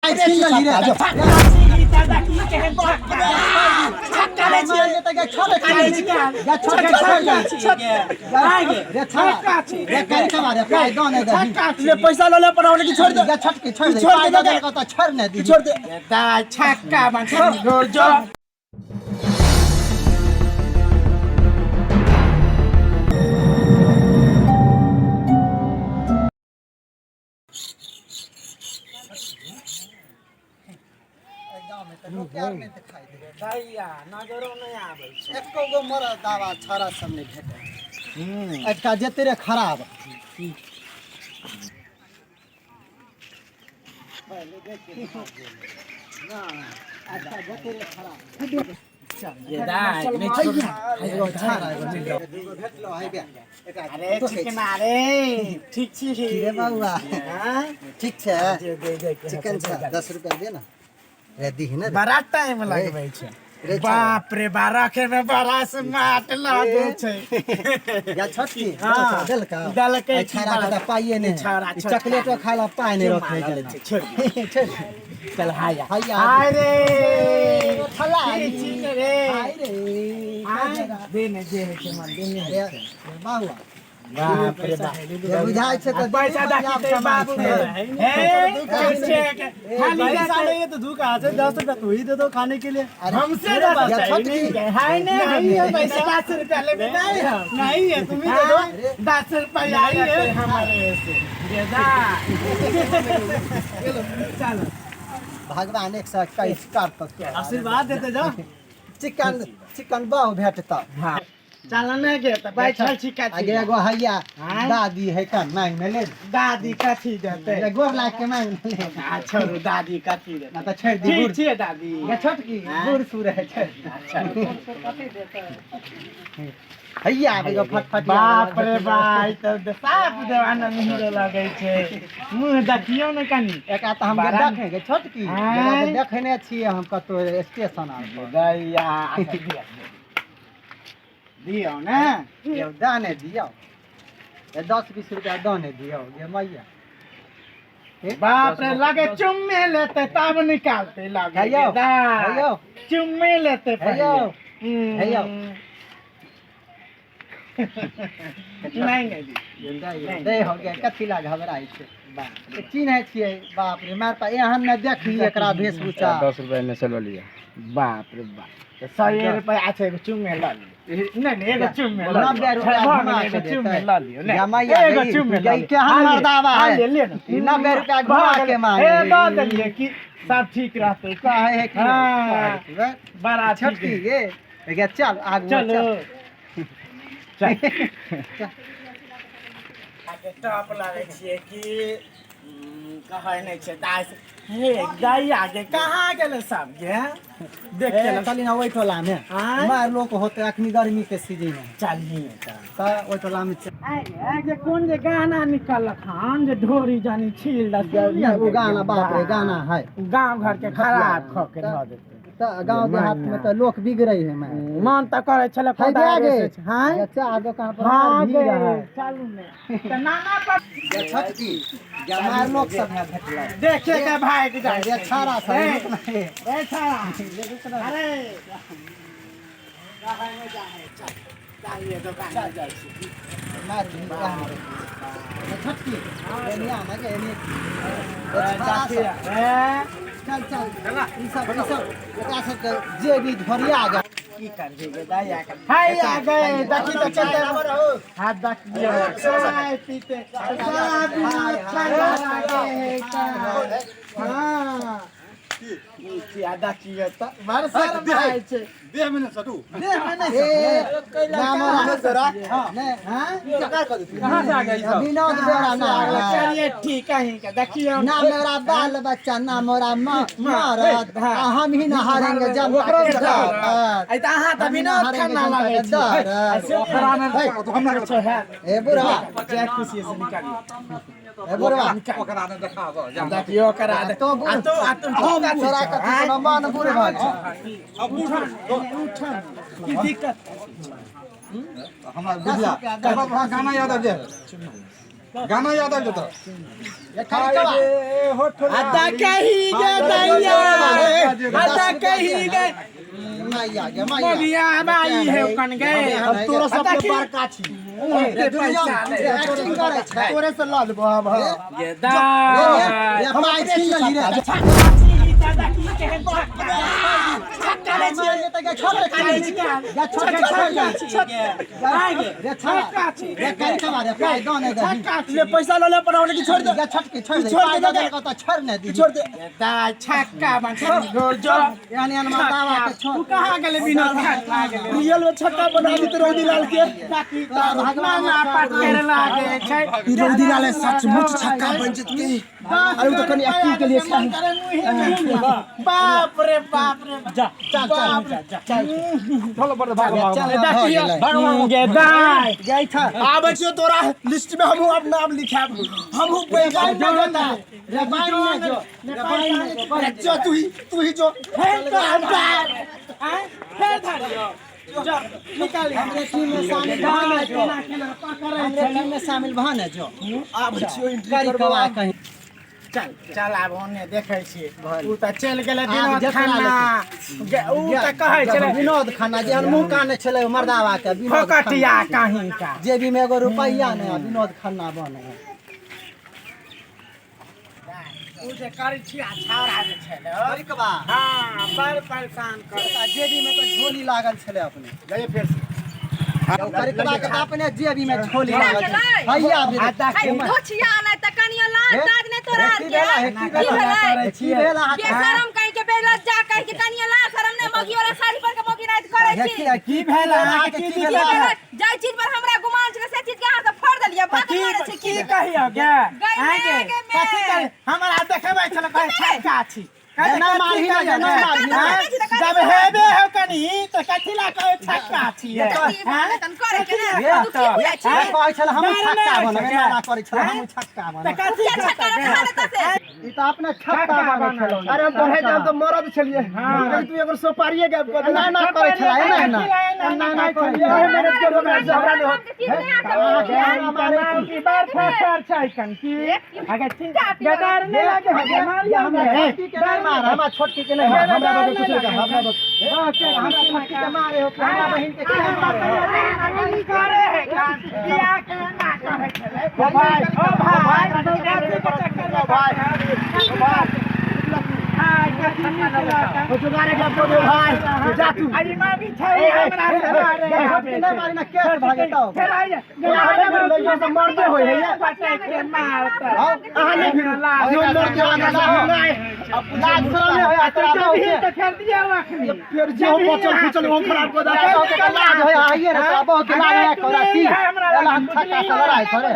काय छीन ली रे छक्का ले छिए त के छोड़ या छोड़ रे छक्का रे काय के मारे काय दोने दे ले पैसा ले पड़ावले की छोड़ दे या छटके छोड़ दे छोड़ दे को तो छोड़ ने दी छोड़ दे दा छक्का बन छोड़ जो प्यार में दिखाई दे भैया नजरो नहीं आवे छै एको गो मर दावा छारा सब नहीं भेटे अच्छा जेते रे खराब पहले देखे ना अच्छा जेते रे खराब ये दाई नहीं छोड़ एगो छारा एगो भेटलो है बे अरे चिकन अरे ठीक छी रे बाबूआ हां ठीक छै दे चिकन छै 10 रुपया दे ना रे दी ना बड़ा टाइम लगबै छै बाप रे बारह के में बड़ा स्मार्ट लागे छै या छोटकी हां दल के छारा का पाइए ने चॉकलेटो खाला पाए ने रखे छोड़ चल हाय रे थला ठीक रे हाय रे देने जे के मन देने बाबूआ बाप रे बाप बुझाय छै त पैसा दाखी बाबू हे खाली पैसा नहीं तो धोखा है 10 रुपया तू ही दे दो खाने के लिए हमसे है नहीं है पैसा 10 रुपया ले नहीं है तुम ही दे दो 10 रुपया आई है हमारे से ये दा चलो भगवान 121 कर तक आशीर्वाद देते जाओ चिकन बाव भेटता हां चलने के त भाई चल छिका आगे एगो हैया दादी है का मांग में ले दादी कथी देते गोर लाग के मांग ले अच्छा दादी कथी देते ना त छोड़ दी ठीक छै दादी या छोटकी बूढ़ सुर है छोड़ अच्छा कथी देते हैया एगो फटफट बाप रे भाई त साफ देवाना मिहिरो लगे छै मुंह देखियो न कनी एका त हम देखेंगे छोटकी देखने छिए हम कतो स्टेशन आर पर दैया दियो ना ये दाने दियो ये 10-20 रुपया दाने दियो ये मैया बाप रे लगे चुम्मे लेते तब निकालते लगे हैयो चुम्मे लेते हैयो नहीं दे हो गया कथी ला घबराई छै बाप रे चिन्ह छिए बाप रे मार पा एहन न देखी एकरा वेशभूषा 10 रुपया में चलो लिया बाप रे बाप 100 रुपया আছে चुम्मे ला नहीं एगो चुम्मे ला 90 रुपया घुमा के चुम्मे ला लियो नहीं मैया एगो चुम्मे ला के हम मर्दावा है ले ले 90 रुपया घुमा के मांगे ए बात है कि सब ठीक रहते काहे है कि बड़ा छोटकी ये चल आगू चलो चल आगे टॉप लागे छिए कि कहै नै छै दास हे गाय आगे कहाँ गेले सब गे देख के चली ना ओइ टोला में मार लोग होते अखनी गर्मी के सीजन में चलिए त ओइ टोला में आगे कौन जे गाना निकल खान जे ढोरी जानी छील वो गाना बाप रे गाना है गांव घर के खराब ख के ध देते त गांव देहात में तो लोग बिगड़ै है मन त करे छले फायदा गे हां चाह दुकान पर भीड़ है चालू में त नाना पर छटकी जमार लोग सब है भेटला देखे के भाई के जाए ये छारा सब ए छारा अरे कहां में जाए चाहिए दुकान में जाए मार छटकी एनिया में के एनी चल चला ई सब एकरा सब के जे भी भरिया जा की करबे गे दाया कर हाय आ गए देखी तो चलते हाथ देख लियो चाय पीते हां की आदा किए त मार सर भाई छे देह में न सटू देह में नहीं नाम जरा ने हां क्या कर देती कहां से आ गई सब विनोद बेरा ना चलिए ठीक है का देखियो ना मेरा बाल बच्चा ना मोरा मरद हम ही ना हारेंगे जब आई त अहां त विनोद खाना लागे छ ओकरा में तो हम ना ए बुढ़वा जय खुशी से निकालिए ए बुढ़वा ओकरा ने देखाबो देखियो करा दे तो आ तो हम छोरा का तो मान बुढ़वा अब उठन की दिक्कत हमरा बुझला गाना याद आ जाए गाना याद आ जाता आदा कही गे आता कहीं गए मैया गे मगिया बाई है कन गए हम तोरा सब के बड़का छी एक्टिंग करे छै तोरे से ल लेबो हम ये दा हम आई छी दादा की कहन छक्का रे ये त छोड़ या छोड़ रे छक्का रे कर के मारे पाई दो ने दे ले पैसा ल ले पड़ावले की छोड़ दे या छोड़ दे पाई दो को तो छोड़ ने दी छोड़ दे दा छक्का बन गोल जो यानी मातावा के छोड़ तू कहां गेले विनोद खा गेले रियल में छक्का बना दी तो रौदी लाल के ताकि भगवान आपत करे लागे छै ई रौदी लाल सचमुच छक्का बन जत के अरे तो कनी एक्टिंग के लिए बाप रे जा चल चलो बड़ भाग भगवान गे दाई गई था आबे छियो तोरा लिस्ट में हमहु अब नाम लिखाब हमहु पैसा देता रे बाई ने जो तू ही जो फेर तो अंदर हैं फेर धर जा निकाल हमरे टीम में शामिल भाने जो हमरे टीम में शामिल भाने जो आबे छियो एंट्री करी करबा कवा कहीं चल आब ओने देखै छी उ त चल गेलै आब विनोद देखा खाना उ त कहै छलै विनोद खाना जे मुंह काने छले मर्दावा के विनोद फकटिया कहीं का जेबी में एगो रुपैया ने विनोद खाना बने उ जे करै छी आ छाड़ा जे छलै करी कवा हां बड़ परेशान कर जेबी में तो झोली लागल छले अपने गए फिर से करी कवा के अपने जेबी में झोली लागल हैया धोछिया नै त कनिया लाज ताज नै तोरा की भेला की भेला के शरम कहि के बेला जा कहि के कनिया ला शरम नै मगी वाला साड़ी पर के मगी नाइ करै छी की भेला की भेला जाय चीज पर हमरा गुमान छै से चीज के हाथ से फोड़ देलिया बात मारे छी की कहियो गे आगे कथि कर हमरा देखबै छल कहै छक्का छी ना मारही ना मारही जब हेबे हो कनी तो कथि ला कहै छक्का छी तन करे के ना कहै छल हम छक्का बनबे ना करै छल हम छक्का त बनबे कथि छक्का खा लेता से ई त अपने छक्का बने छल अरे हम तोहे जान तो मरद छलिए लेकिन तू एगो सोपारिए गप कर ना ना करे छल ना करे मैनेज कर हमरा से हमरा नहीं होत की बार फर छै कन की अगर गदार नहीं लागे हो बीमारियां में हम छोटकी के नहीं हमरा बता कुछ का हमरा बता हमरा छोटकी के मारे हो हमरा बहन के के मारे करे है किया के ना करे छले भाई ओ भाई ऐसे के चक्कर में भाई हां कथि ना ओ जुगारे गप कर दे भाई जा तू अरे मां भी छै हमरा से मारे छोटकी नहीं मारी ना केस भागेता खेलाइए मरदे होय है पटे के मारता अहाँ नहीं फिर जो लड़ के आना ना लाज शरम नहीं होया तोरा तो खेल दिया अखनी फिर जो पचल खुचल वो खराब कर दा लाज होया आइए रे तोरा बहुत लाज है करती एला हम छक्का से लड़ाई करे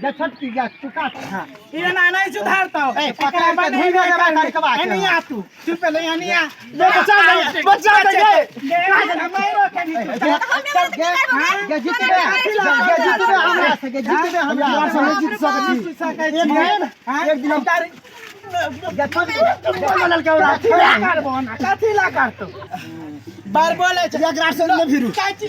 जे छोटकी जा चुका हां ये ना नहीं सुधारता ए पकड़ के धुई में जबा कर के बात नहीं आ तू पहले यहाँ नहीं आ बच्चा दे हमारे के जीत गए हमरा से के जीत गए हमरा से जीत सकती एक दिन तारी बोलल के और काथी ला कर तू बार बोले छ एक रात से ले फिरू काची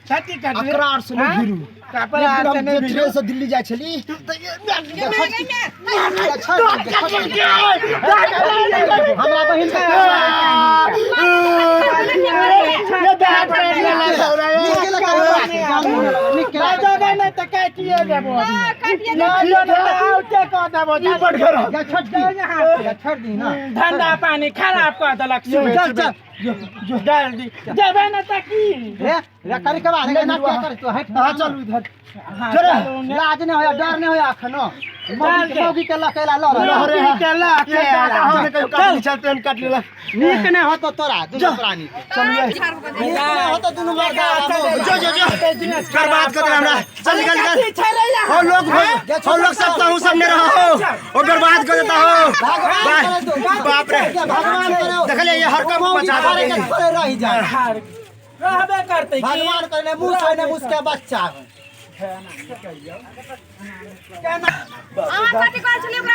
आई की जगह ले अकरार से ले फिरू ट्रेन से दिल्ली जाय छली हमरा बहिन ठंडा पानी खराब कर देलक जल्दी जेबे न तकी करी कबा ना क्या कर तू हट चल इधर लाज नहीं होया डर नहीं होया अखनो मौगी के लकेला लड़ चल ट्रेन काट लेला नीक नहीं हो तो तोरा दुनु प्राणी चलिए हो तो दुनु मर्दा जो बर्बाद कर दे हमरा चल निकल हो लोग सब कहूं सब में रहो और बर्बाद कर देता हो बाप रे भगवान करे देख ले ये हर काम बचा देंगे रह जाए रहबे करते भगवान करे मुंह से मुसके बच्चा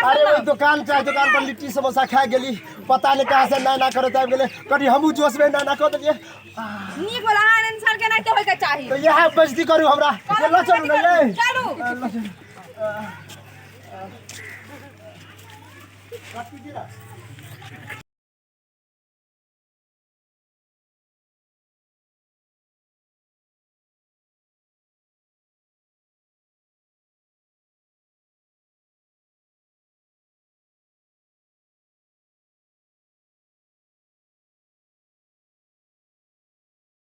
अरे वही दुकान दुकान पर लिट्टी समोसा खा गेली पता नहीं कहाँ से ना करो तब गेले कभी हमू जोश में ना कर दिए नीक वाला इंसान के नहीं तो होय के चाहिए तो यह बेइज्जती करू हमरा चलो चलू ना ले चलू